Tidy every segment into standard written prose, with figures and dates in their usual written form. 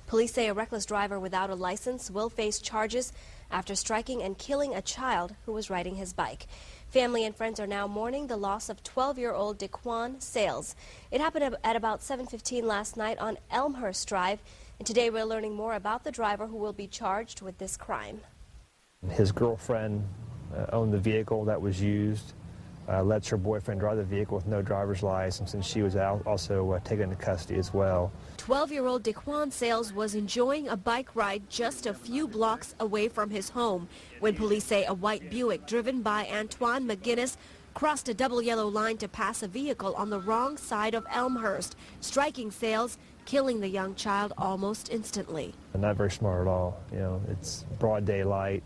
Police say a reckless driver without a license will face charges after striking and killing a child who was riding his bike. Family and friends are now mourning the loss of 12-year-old Daquan Sales. It happened at about 7:15 last night on Elmhurst Drive, and today we're learning more about the driver who will be charged with this crime. His girlfriend owned the vehicle that was used, lets her boyfriend drive the vehicle with no driver's license, and she was also taken into custody as well. 12-year-old Daquan Sales was enjoying a bike ride just a few blocks away from his home when police say a white Buick driven by Antoine McGinnis crossed a double yellow line to pass a vehicle on the wrong side of Elmhurst, striking Sales, killing the young child almost instantly. Not very smart at all. You know, it's broad daylight.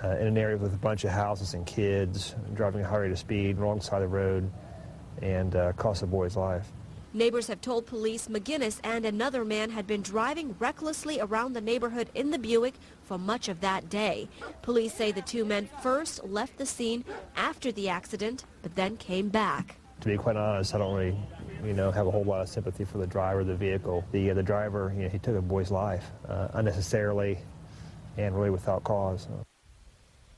In an area with a bunch of houses and kids, driving a high rate of speed, wrong side of the road, and cost a boy's life. Neighbors have told police McGinnis and another man had been driving recklessly around the neighborhood in the Buick for much of that day. Police say the two men first left the scene after the accident, but then came back. To be quite honest, I don't really, have a whole lot of sympathy for the driver of the vehicle. The driver, he took a boy's life unnecessarily and really without cause.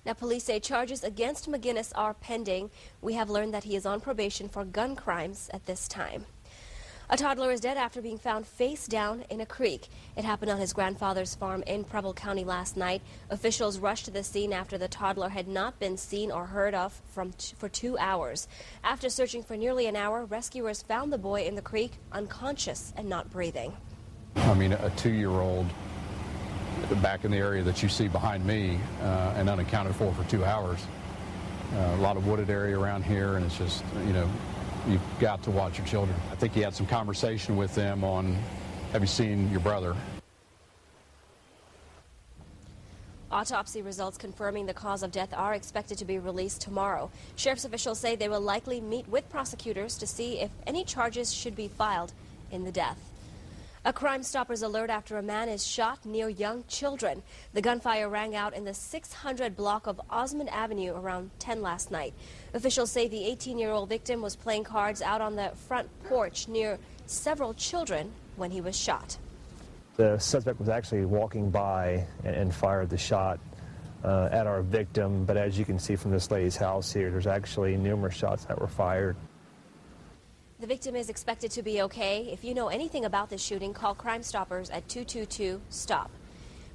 Now, police say charges against McGinnis are pending. We have learned that he is on probation for gun crimes at this time. A toddler is dead after being found face down in a creek. It happened on his grandfather's farm in Preble County last night. Officials rushed to the scene after the toddler had not been seen or heard of for 2 hours. After searching for nearly an hour, rescuers found the boy in the creek, unconscious and not breathing. I mean, a 2-year-old back in the area that you see behind me and unaccounted for 2 hours. A lot of wooded area around here, and it's just, you've got to watch your children. I think he had some conversation with them on, have you seen your brother? Autopsy results confirming the cause of death are expected to be released tomorrow. Sheriff's officials say they will likely meet with prosecutors to see if any charges should be filed in the death. A Crime Stoppers alert after a man is shot near young children. The gunfire rang out in the 600 block of Osmond Avenue around 10 last night. Officials say the 18-year-old victim was playing cards out on the front porch near several children when he was shot. The suspect was actually walking by and fired the shot at our victim, but as you can see from this lady's house here, there's actually numerous shots that were fired. The victim is expected to be okay. If you know anything about this shooting, call Crime Stoppers at 222-STOP.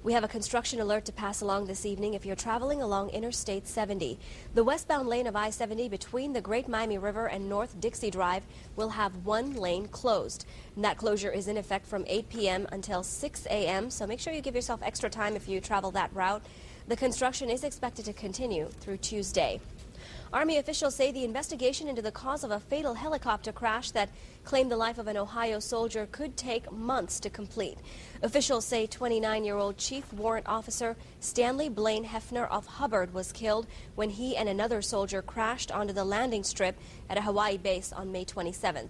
We have a construction alert to pass along this evening if you're traveling along Interstate 70. The westbound lane of I-70 between the Great Miami River and North Dixie Drive will have one lane closed. And that closure is in effect from 8 p.m. until 6 a.m., so make sure you give yourself extra time if you travel that route. The construction is expected to continue through Tuesday. Army officials say the investigation into the cause of a fatal helicopter crash that claimed the life of an Ohio soldier could take months to complete. Officials say 29-year-old Chief Warrant Officer Stanley Blaine Hefner of Hubbard was killed when he and another soldier crashed onto the landing strip at a Hawaii base on May 27th.